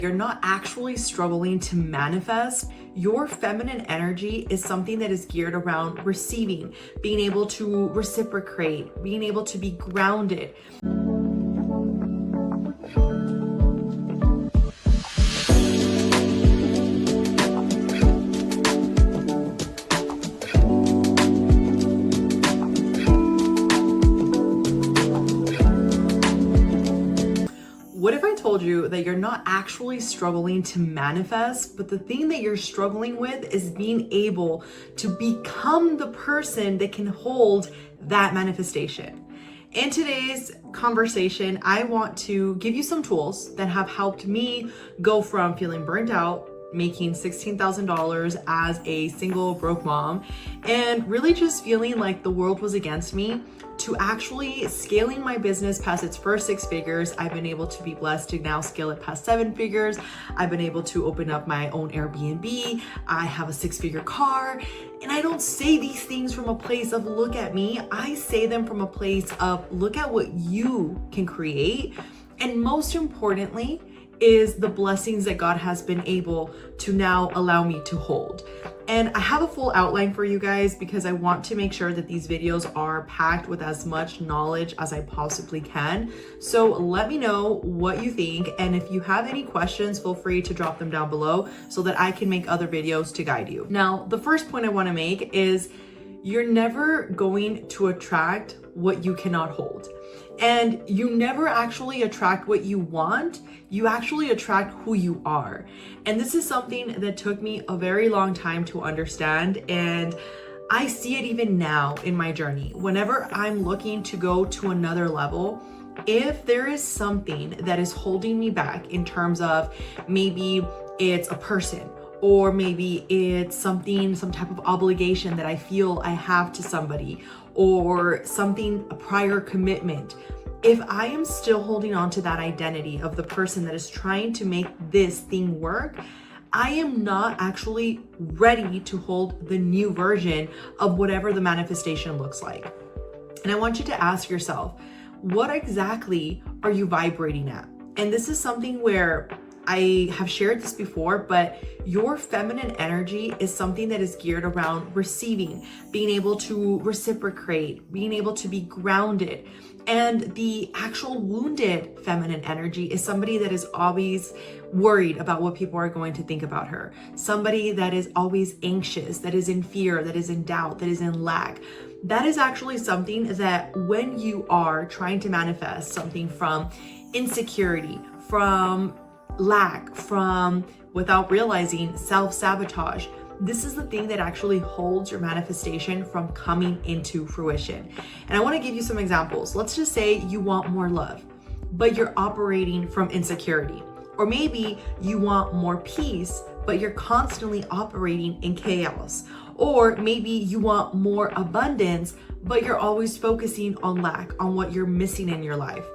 You're not actually struggling to manifest. Your feminine energy is something that is geared around receiving, being able to reciprocate, being able to be grounded. What if I told you that you're not actually struggling to manifest, but the thing that you're struggling with is being able to become the person that can hold that manifestation? In today's conversation, I want to give you some tools that have helped me go from feeling burnt out, making $16,000 as a single broke mom, and really just feeling like the world was against me, to actually scaling my business past its first 6 figures. I've been able to be blessed to now scale it past 7 figures. I've been able to open up my own Airbnb. I have a 6-figure car. And I don't say these things from a place of look at me. I say them from a place of look at what you can create. And most importantly, is the blessings that God has been able to now allow me to hold. And I have a full outline for you guys because I want to make sure that these videos are packed with as much knowledge as I possibly can. So let me know what you think. And if you have any questions, feel free to drop them down below so that I can make other videos to guide you. Now, the first point I want to make is you're never going to attract what you cannot hold. And you never actually attract what you want, you actually attract who you are. And this is something that took me a very long time to understand. And I see it even now in my journey. Whenever I'm looking to go to another level, if there is something that is holding me back in terms of maybe it's a person, or maybe it's something, some type of obligation that I feel I have to somebody, or something, a prior commitment. If I am still holding on to that identity of the person that is trying to make this thing work, I am not actually ready to hold the new version of whatever the manifestation looks like. And I want you to ask yourself, what exactly are you vibrating at? And this is something where I have shared this before, but your feminine energy is something that is geared around receiving, being able to reciprocate, being able to be grounded. And the actual wounded feminine energy is somebody that is always worried about what people are going to think about her. Somebody that is always anxious, that is in fear, that is in doubt, that is in lack. That is actually something that when you are trying to manifest something from insecurity, from lack, from, without realizing, self-sabotage, this is the thing that actually holds your manifestation from coming into fruition. And I want to give you some examples. Let's just say you want more love, but you're operating from insecurity. Or maybe you want more peace, but you're constantly operating in chaos. Or maybe you want more abundance, but you're always focusing on lack, on what you're missing in your life.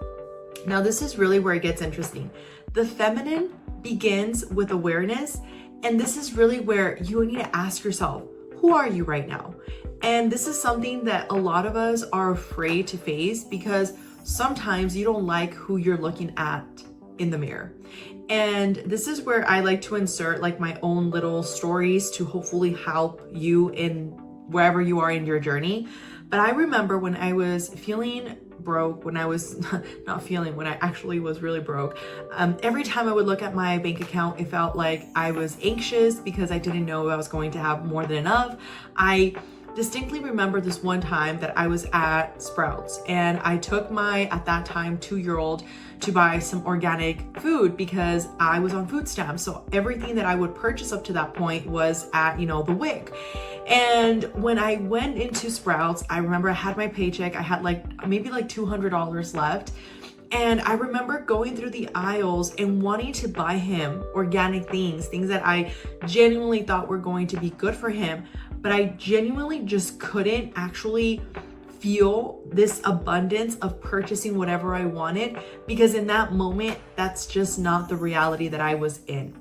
Now, this is really where it gets interesting. The feminine begins with awareness, and this is really where you need to ask yourself, who are you right now? And this is something that a lot of us are afraid to face because sometimes you don't like who you're looking at in the mirror. And this is where I like to insert like my own little stories to hopefully help you in wherever you are in your journey. But I remember when I was feeling broke, when I was when I actually was really broke, every time I would look at my bank account, it felt like I was anxious because I didn't know I was going to have more than enough. I distinctly remember this one time that I was at Sprouts and I took my, at that time, 2-year-old to buy some organic food because I was on food stamps. So everything that I would purchase up to that point was at, the WIC. And when I went into Sprouts, I remember I had my paycheck. I had maybe $200 left. And I remember going through the aisles and wanting to buy him organic things that I genuinely thought were going to be good for him. But I genuinely just couldn't actually feel this abundance of purchasing whatever I wanted because in that moment, that's just not the reality that I was in.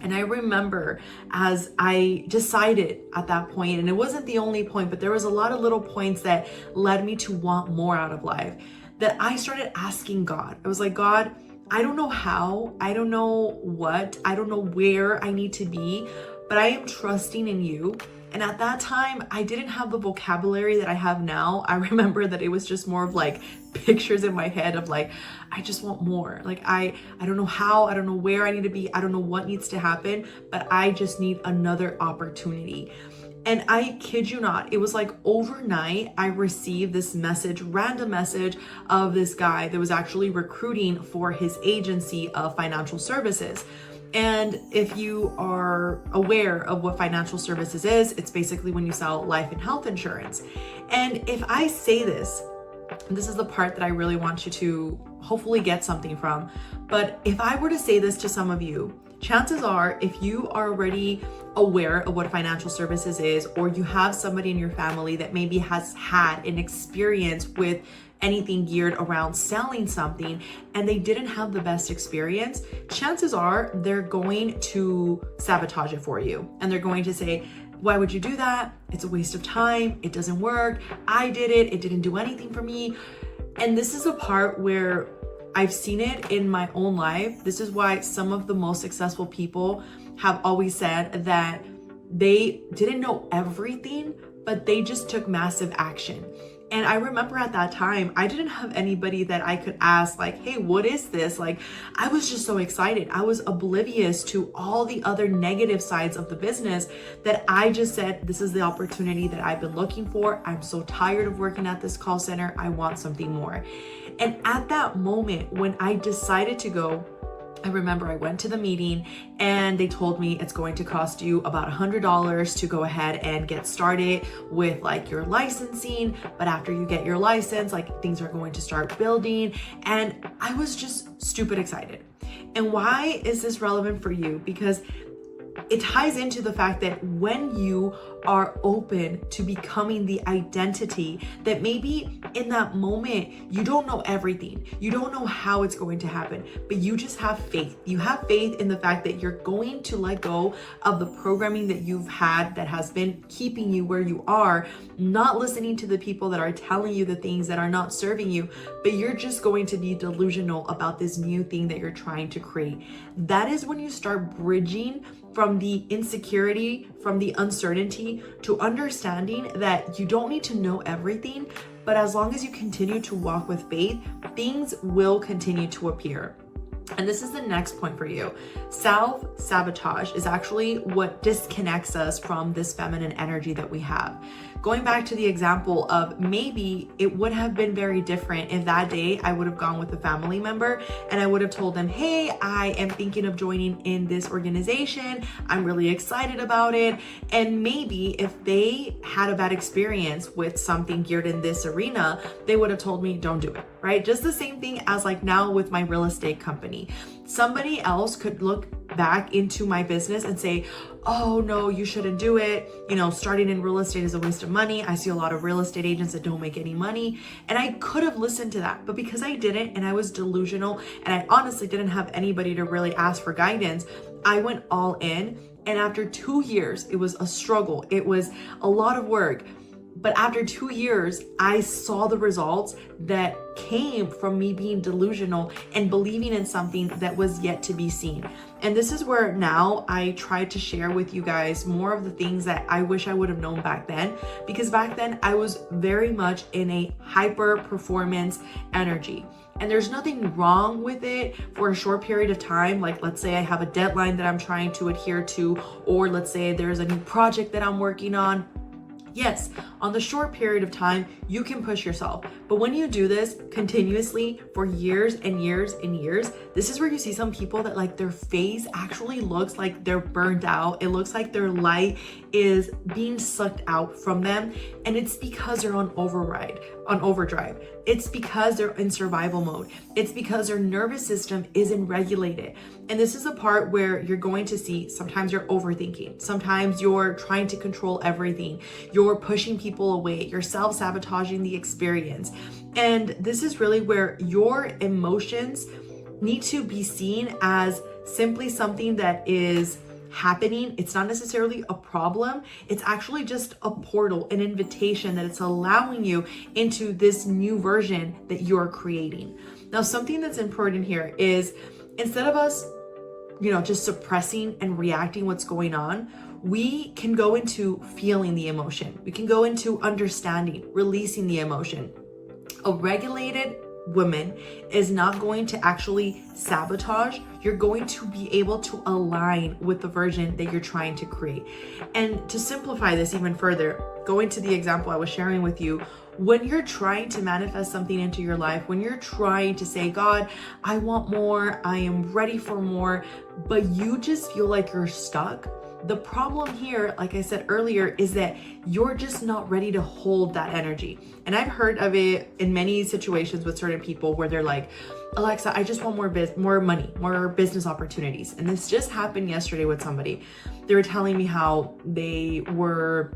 And I remember as I decided at that point, and it wasn't the only point, but there was a lot of little points that led me to want more out of life, that I started asking God. I was like, God, I don't know how, I don't know what, I don't know where I need to be, but I am trusting in you. And at that time, I didn't have the vocabulary that I have now. I remember that it was just more of like pictures in my head of like, I just want more. Like, I don't know how, I don't know where I need to be, I don't know what needs to happen, but I just need another opportunity. And I kid you not, it was like overnight, I received this message, random message of this guy that was actually recruiting for his agency of financial services. And if you are aware of what financial services is, it's basically when you sell life and health insurance. And if I say this is the part that I really want you to hopefully get something from. But if I were to say this to some of you, chances are, if you are already aware of what financial services is, or you have somebody in your family that maybe has had an experience with anything geared around selling something and they didn't have the best experience, chances are they're going to sabotage it for you. And they're going to say, why would you do that? It's a waste of time. It doesn't work. I did it. It didn't do anything for me. And this is a part where I've seen it in my own life. This is why some of the most successful people have always said that they didn't know everything, but they just took massive action. And I remember at that time, I didn't have anybody that I could ask like, hey, what is this? Like, I was just so excited. I was oblivious to all the other negative sides of the business that I just said, this is the opportunity that I've been looking for. I'm so tired of working at this call center. I want something more. And at that moment, when I decided to go, I remember I went to the meeting and they told me it's going to cost you about $100 to go ahead and get started with like your licensing. But after you get your license, like things are going to start building. And I was just stupid excited. And why is this relevant for you? Because it ties into the fact that when you are open to becoming the identity that maybe in that moment, you don't know everything. You don't know how it's going to happen, but you just have faith. You have faith in the fact that you're going to let go of the programming that you've had that has been keeping you where you are, not listening to the people that are telling you the things that are not serving you, but you're just going to be delusional about this new thing that you're trying to create. That is when you start bridging from the insecurity, from the uncertainty, to understanding that you don't need to know everything, but as long as you continue to walk with faith, things will continue to appear. And this is the next point for you. Self-sabotage is actually what disconnects us from this feminine energy that we have. Going back to the example of maybe it would have been very different if that day I would have gone with a family member and I would have told them, hey, I am thinking of joining in this organization. I'm really excited about it. And maybe if they had a bad experience with something geared in this arena, they would have told me, don't do it, right? Just the same thing as like now with my real estate company. Somebody else could look back into my business and say, oh no, you shouldn't do it. You know, starting in real estate is a waste of money. I see a lot of real estate agents that don't make any money. And I could have listened to that, but because I didn't, and I was delusional, and I honestly didn't have anybody to really ask for guidance, I went all in. And after 2 years, it was a struggle. It was a lot of work. But after 2 years, I saw the results that came from me being delusional and believing in something that was yet to be seen. And this is where now I try to share with you guys more of the things that I wish I would have known back then, because back then I was very much in a hyper performance energy. And there's nothing wrong with it for a short period of time. Like, let's say I have a deadline that I'm trying to adhere to, or let's say there's a new project that I'm working on. Yes, on the short period of time, you can push yourself. But when you do this continuously for years and years and years, this is where you see some people that like their face actually looks like they're burned out. It looks like their light is being sucked out from them. And it's because they're on overdrive. It's because they're in survival mode. It's because their nervous system isn't regulated. And this is a part where you're going to see sometimes you're overthinking. Sometimes you're trying to control everything. You're pushing people away. You're self-sabotaging the experience. And this is really where your emotions need to be seen as simply something that is happening. It's not necessarily a problem. It's actually just a portal, an invitation that it's allowing you into this new version that you're creating. Now, something that's important here is instead of us, just suppressing and reacting what's going on, we can go into feeling the emotion. We can go into understanding, releasing the emotion. A regulated woman is not going to actually sabotage. You're going to be able to align with the version that you're trying to create. And to simplify this even further, going to the example I was sharing with you, when you're trying to manifest something into your life, when you're trying to say, God, I want more, I am ready for more, but you just feel like you're stuck. The problem here, like I said earlier, is that you're just not ready to hold that energy. And I've heard of it in many situations with certain people where they're like, Alexa, I just want more money, more business opportunities. And this just happened yesterday with somebody. They were telling me how they were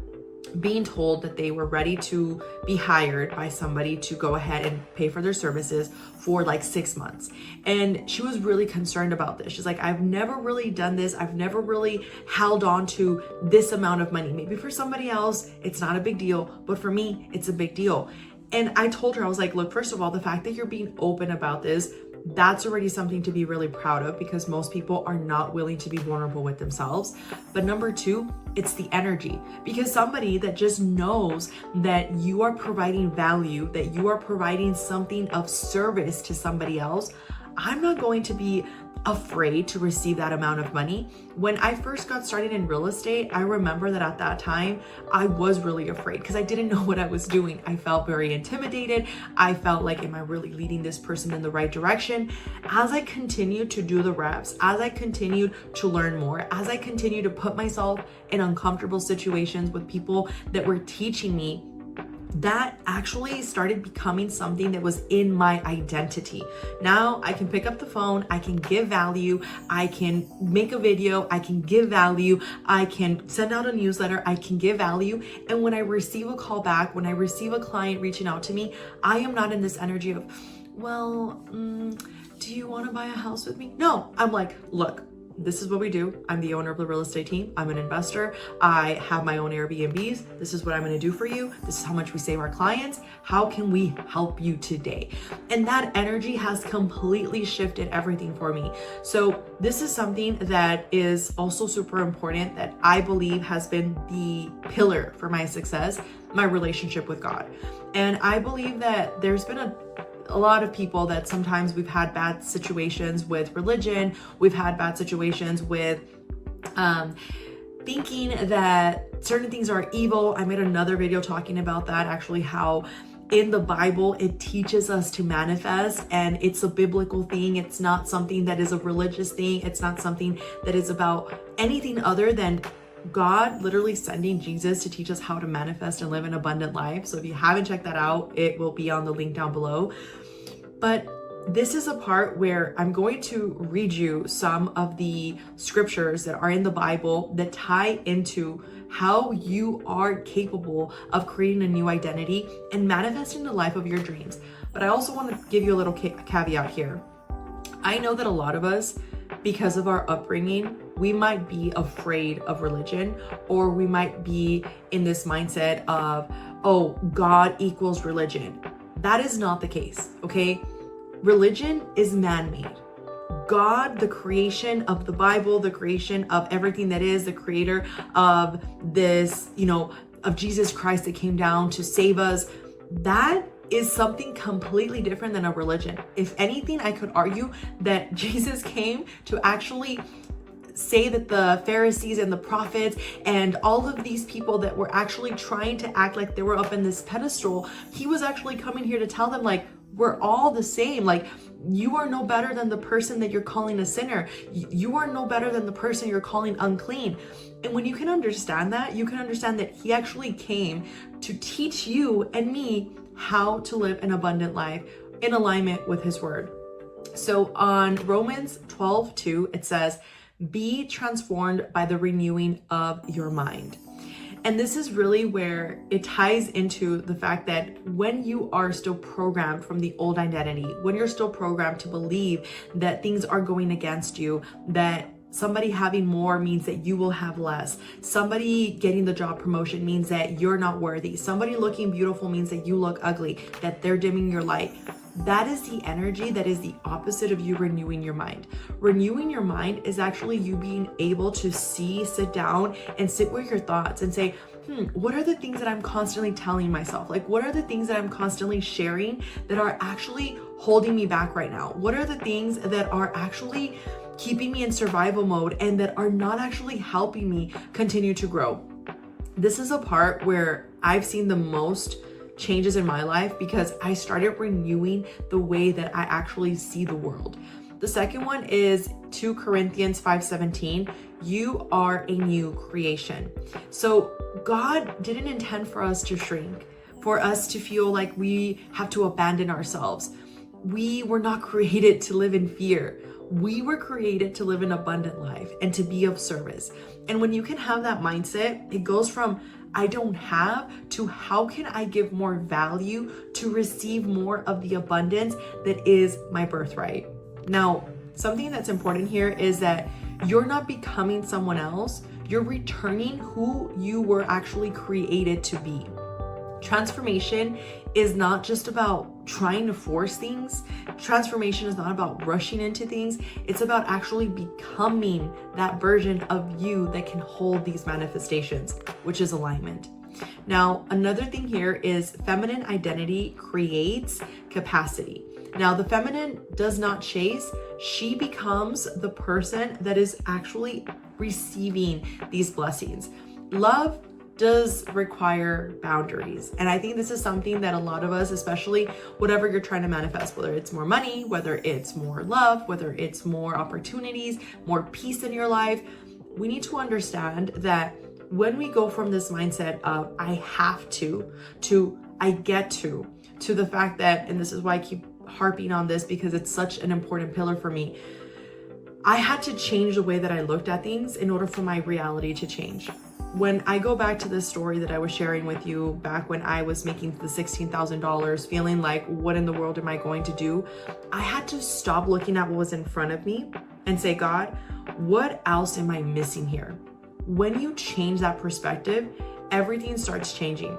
being told that they were ready to be hired by somebody to go ahead and pay for their services for like 6 months. And she was really concerned about this. She's like, I've never really done this. I've never really held on to this amount of money. Maybe for somebody else, it's not a big deal, but for me, it's a big deal. And I told her, I was like, look, first of all, the fact that you're being open about this, that's already something to be really proud of, because most people are not willing to be vulnerable with themselves. But number two, it's the energy, because somebody that just knows that you are providing value, that you are providing something of service to somebody else, I'm not going to be afraid to receive that amount of money. When I first got started in real estate, I remember that at that time, I was really afraid because I didn't know what I was doing. I felt very intimidated. I felt like, am I really leading this person in the right direction? As I continued to do the reps, as I continued to learn more, as I continued to put myself in uncomfortable situations with people that were teaching me, that actually started becoming something that was in my identity. Now I can pick up the phone, I can give value, I can make a video, I can give value, I can send out a newsletter, I can give value. And when I receive a call back, when I receive a client reaching out to me, I am not in this energy of, well, do you want to buy a house with me? No, I'm like, look, this is what we do. I'm the owner of the real estate team. I'm an investor. I have my own Airbnbs. This is what I'm going to do for you. This is how much we save our clients. How can we help you today? And that energy has completely shifted everything for me. So this is something that is also super important that I believe has been the pillar for my success, my relationship with God. And I believe that there's been a lot of people that sometimes we've had bad situations with religion. We've had bad situations with thinking that certain things are evil. I made another video talking about that, actually, how in the Bible, it teaches us to manifest, and it's a biblical thing. It's not something that is a religious thing. It's not something that is about anything other than God literally sending Jesus to teach us how to manifest and live an abundant life. So if you haven't checked that out, it will be on the link down below. But this is a part where I'm going to read you some of the scriptures that are in the Bible that tie into how you are capable of creating a new identity and manifesting the life of your dreams. But I also want to give you a little caveat here. I know that a lot of us, because of our upbringing, we might be afraid of religion, or we might be in this mindset of, oh, God equals religion. That is not the case, okay? Religion is man-made. God, the creation of the Bible, the creation of everything that is, the creator of this, of Jesus Christ that came down to save us, that is something completely different than a religion. If anything, I could argue that Jesus came to actually say that the Pharisees and the prophets and all of these people that were actually trying to act like they were up in this pedestal, he was actually coming here to tell them, like, we're all the same. Like, you are no better than the person that you're calling a sinner. You are no better than the person you're calling unclean. And when you can understand that, you can understand that he actually came to teach you and me how to live an abundant life in alignment with his word. So on Romans 12:2, it says, be transformed by the renewing of your mind. And this is really where it ties into the fact that when you are still programmed from the old identity, when you're still programmed to believe that things are going against you, that Somebody having more means that you will have less. Somebody getting the job promotion means that you're not worthy. Somebody looking beautiful means that you look ugly, that they're dimming your light. That is the energy that is the opposite of you renewing your mind. Renewing your mind is actually you being able to sit down and sit with your thoughts and say, what are the things that I'm constantly telling myself? Like, what are the things that I'm constantly sharing that are actually holding me back right now? What are the things that are actually keeping me in survival mode and that are not actually helping me continue to grow? This is a part where I've seen the most changes in my life because I started renewing the way that I actually see the world. The second one is 2 Corinthians 5:17. You are a new creation. So God didn't intend for us to shrink, for us to feel like we have to abandon ourselves. We were not created to live in fear. We were created to live an abundant life and to be of service. And when you can have that mindset, it goes from I don't have to how can I give more value to receive more of the abundance that is my birthright. Now, something that's important here is that you're not becoming someone else. You're returning who you were actually created to be. Transformation is not just about trying to force things. Transformation is not about rushing into things. It's about actually becoming that version of you that can hold these manifestations, which is alignment. Now, another thing here is feminine identity creates capacity. Now, the feminine does not chase. She becomes the person that is actually receiving these blessings. Love does require boundaries. And I think this is something that a lot of us, especially whatever you're trying to manifest, whether it's more money, whether it's more love, whether it's more opportunities, more peace in your life, we need to understand that when we go from this mindset of I have to I get to the fact that, and this is why I keep harping on this because it's such an important pillar for me, I had to change the way that I looked at things in order for my reality to change. When I go back to this story that I was sharing with you back when I was making the $16,000, feeling like, what in the world am I going to do? I had to stop looking at what was in front of me and say, God, what else am I missing here? When you change that perspective, everything starts changing.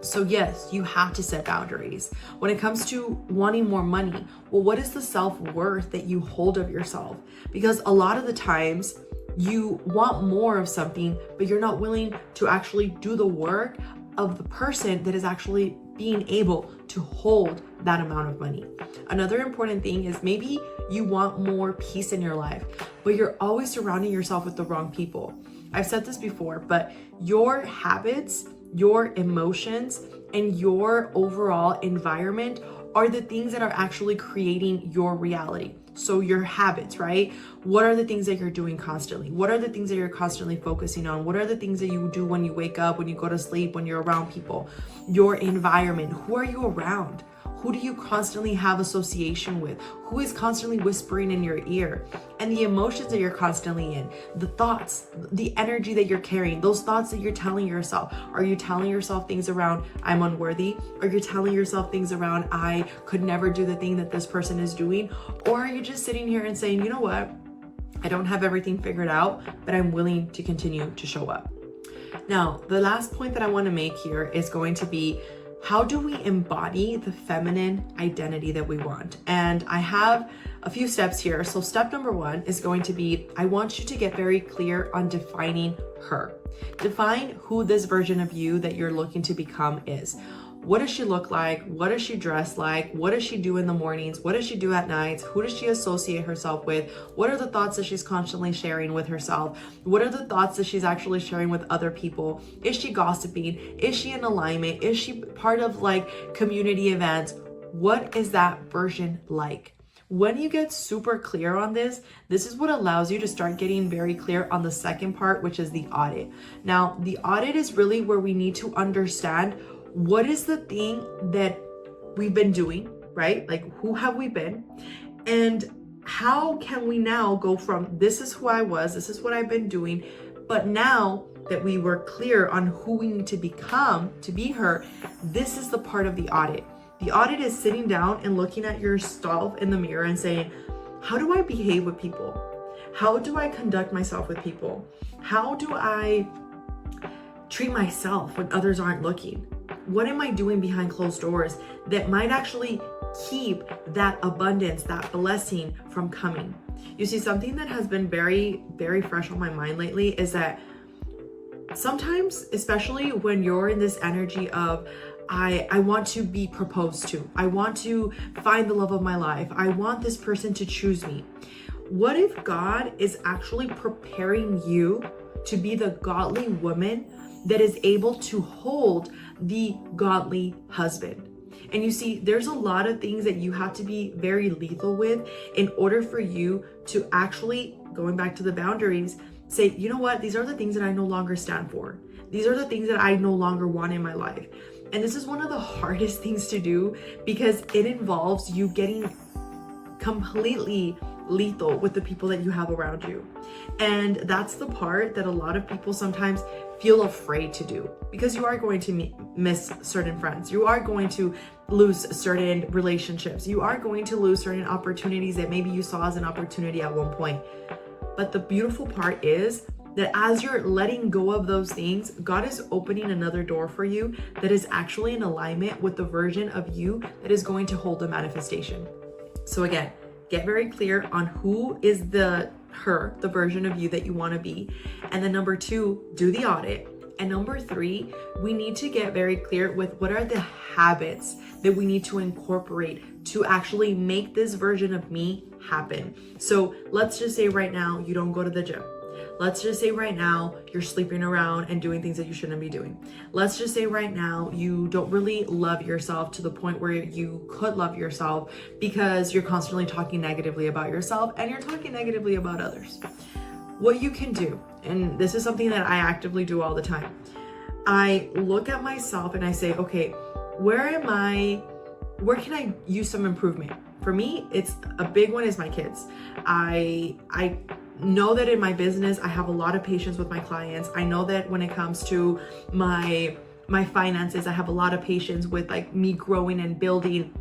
So yes, you have to set boundaries. When it comes to wanting more money, well, what is the self-worth that you hold of yourself? Because a lot of the times, you want more of something, but you're not willing to actually do the work of the person that is actually being able to hold that amount of money. Another important thing is maybe you want more peace in your life, but you're always surrounding yourself with the wrong people. I've said this before, but your habits, your emotions, and your overall environment are the things that are actually creating your reality. So your habits, right? What are the things that you're doing constantly? What are the things that you're constantly focusing on? What are the things that you do when you wake up, when you go to sleep, when you're around people? Your environment, who are you around? Who do you constantly have association with? Who is constantly whispering in your ear? And the emotions that you're constantly in, the thoughts, the energy that you're carrying, those thoughts that you're telling yourself. Are you telling yourself things around, I'm unworthy? Are you telling yourself things around, I could never do the thing that this person is doing? Or are you just sitting here and saying, you know what? I don't have everything figured out, but I'm willing to continue to show up. Now, the last point that I want to make here is going to be, how do we embody the feminine identity that we want? And I have a few steps here. So step number 1 is going to be, I want you to get very clear on defining her. Define who this version of you that you're looking to become is. What does she look like? What does she dress like? What does she do in the mornings? What does she do at nights? Who does she associate herself with? What are the thoughts that she's constantly sharing with herself? What are the thoughts that she's actually sharing with other people? Is she gossiping? Is she in alignment? Is she part of like community events? What is that version like? When you get super clear on this, this is what allows you to start getting very clear on the second part, which is the audit. Now, the audit is really where we need to understand what is the thing that we've been doing, right? Like, who have we been? And how can we now go from this is who I was, this is what I've been doing, but now that we were clear on who we need to become to be her, this is the part of the audit. The audit is sitting down and looking at yourself in the mirror and saying, how do I behave with people? How do I conduct myself with people? How do I treat myself when others aren't looking? What am I doing behind closed doors that might actually keep that abundance, that blessing from coming? You see, something that has been very, very fresh on my mind lately is that sometimes, especially when you're in this energy of, I want to be proposed to, I want to find the love of my life, I want this person to choose me. What if God is actually preparing you to be the godly woman that is able to hold the godly husband? And you see, there's a lot of things that you have to be very lethal with in order for you to actually, going back to the boundaries, say, you know what, these are the things that I no longer stand for. These are the things that I no longer want in my life. And this is one of the hardest things to do because it involves you getting completely lethal with the people that you have around you. And that's the part that a lot of people sometimes feel afraid to do, because you are going to miss certain friends. You are going to lose certain relationships. You are going to lose certain opportunities that maybe you saw as an opportunity at one point. But the beautiful part is that as you're letting go of those things, God is opening another door for you that is actually in alignment with the version of you that is going to hold the manifestation. So again, get very clear on who is the version of you that you want to be. And then number 2, do the audit. And number 3, we need to get very clear with what are the habits that we need to incorporate to actually make this version of me happen. So let's just say right now you don't go to the gym. Let's just say right now you're sleeping around and doing things that you shouldn't be doing. Let's just say right now you don't really love yourself to the point where you could love yourself because you're constantly talking negatively about yourself and you're talking negatively about others. What you can do, and this is something that I actively do all the time, I look at myself and I say, okay, where can I use some improvement? For me, it's a big one is my kids. I know that in my business, I have a lot of patience with my clients. I know that when it comes to my finances, I have a lot of patience with like me growing and building.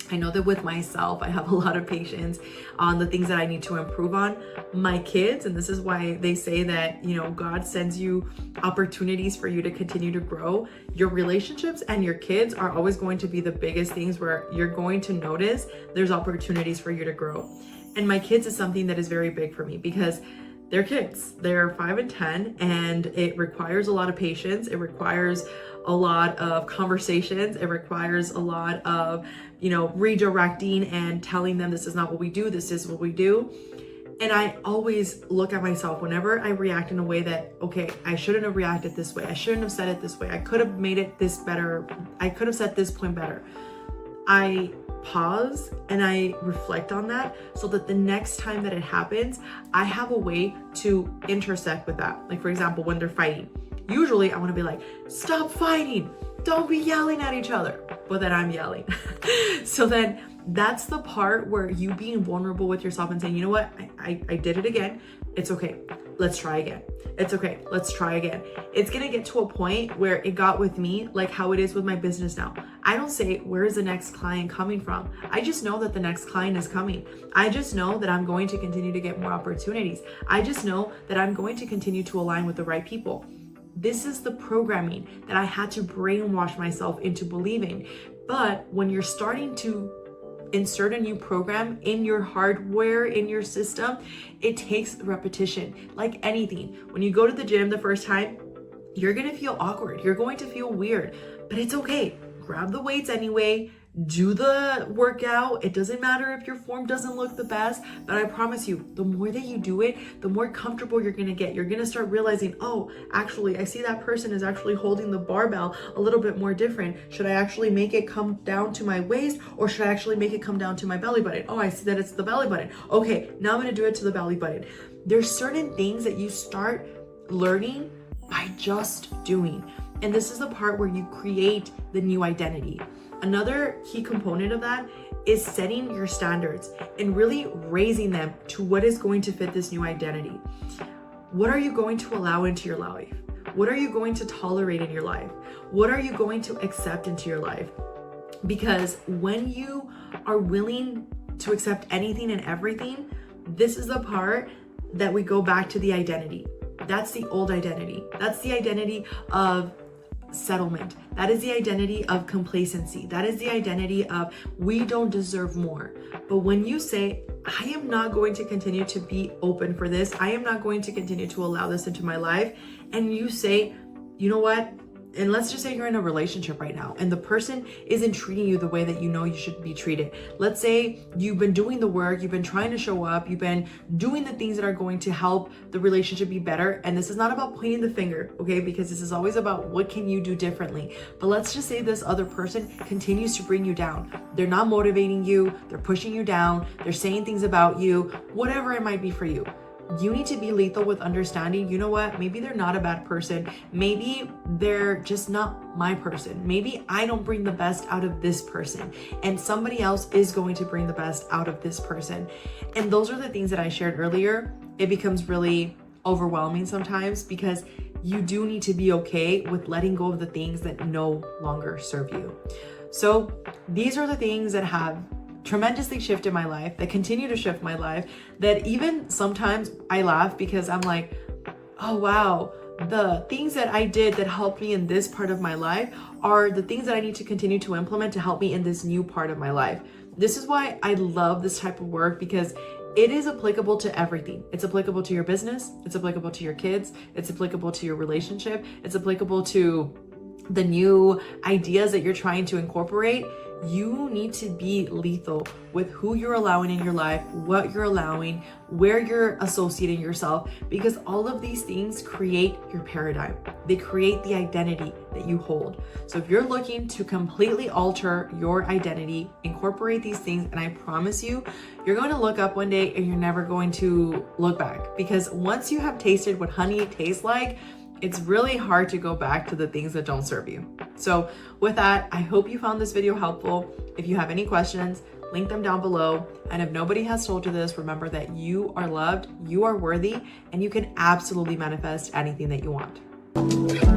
I know that with myself, I have a lot of patience on the things that I need to improve on. My kids, and this is why they say that, you know, God sends you opportunities for you to continue to grow. Your relationships and your kids are always going to be the biggest things where you're going to notice there's opportunities for you to grow. And my kids is something that is very big for me because they're kids. They're 5 and 10, and it requires a lot of patience. It requires a lot of conversations. It requires a lot of, you know, redirecting and telling them this is not what we do, this is what we do. And I always look at myself whenever I react in a way that, okay, I shouldn't have reacted this way. I shouldn't have said it this way. I could have made it this better. I could have said this point better. I pause and I reflect on that so that the next time that it happens, I have a way to intersect with that. Like, for example, when they're fighting, usually I want to be like, stop fighting, don't be yelling at each other, but then I'm yelling. So then that's the part where you being vulnerable with yourself and saying, you know what, I did it again. It's okay. Let's try again. It's okay. Let's try again. It's going to get to a point where it got with me, like how it is with my business now. I don't say, where is the next client coming from? I just know that the next client is coming. I just know that I'm going to continue to get more opportunities. I just know that I'm going to continue to align with the right people. This is the programming that I had to brainwash myself into believing. But when you're starting to insert a new program in your hardware, in your system, it takes repetition. Like anything, when you go to the gym the first time, you're gonna feel awkward. You're going to feel weird, but it's okay. Grab the weights anyway. Do the workout. It doesn't matter if your form doesn't look the best, but I promise you, the more that you do it, the more comfortable you're gonna get. You're gonna start realizing, oh, actually, I see that person is actually holding the barbell a little bit more different. Should I actually make it come down to my waist, or should I actually make it come down to my belly button? Oh, I see that it's the belly button. Okay, now I'm gonna do it to the belly button. There's certain things that you start learning by just doing. And this is the part where you create the new identity. Another key component of that is setting your standards and really raising them to what is going to fit this new identity. What are you going to allow into your life? What are you going to tolerate in your life? What are you going to accept into your life? Because when you are willing to accept anything and everything, this is the part that we go back to the identity. That's the old identity. That's the identity of settlement. That is the identity of complacency. That is the identity of we don't deserve more. But when you say, I am not going to continue to be open for this, I am not going to continue to allow this into my life, and you say, you know what? And let's just say you're in a relationship right now and the person isn't treating you the way that you know you should be treated. Let's say you've been doing the work, you've been trying to show up, you've been doing the things that are going to help the relationship be better. And this is not about pointing the finger, okay? Because this is always about what can you do differently. But let's just say this other person continues to bring you down. They're not motivating you, they're pushing you down, they're saying things about you, whatever it might be for you. You need to be lethal with understanding, you know what, maybe they're not a bad person. Maybe they're just not my person. Maybe I don't bring the best out of this person and somebody else is going to bring the best out of this person. And those are the things that I shared earlier. It becomes really overwhelming sometimes because you do need to be okay with letting go of the things that no longer serve you. So these are the things that have tremendously shifted my life, that continue to shift my life, that even sometimes I laugh because I'm like, oh wow, the things that I did that helped me in this part of my life are the things that I need to continue to implement to help me in this new part of my life. This is why I love this type of work, because it is applicable to everything. It's applicable to your business, it's applicable to your kids, it's applicable to your relationship, it's applicable to the new ideas that you're trying to incorporate. You need to be lethal with who you're allowing in your life, what you're allowing, where you're associating yourself, because all of these things create your paradigm. They create the identity that you hold. So if you're looking to completely alter your identity, incorporate these things, and I promise you, you're going to look up one day and you're never going to look back, because once you have tasted what honey tastes like, it's really hard to go back to the things that don't serve you. So with that, I hope you found this video helpful. If you have any questions, link them down below. And if nobody has told you this, remember that you are loved, you are worthy, and you can absolutely manifest anything that you want.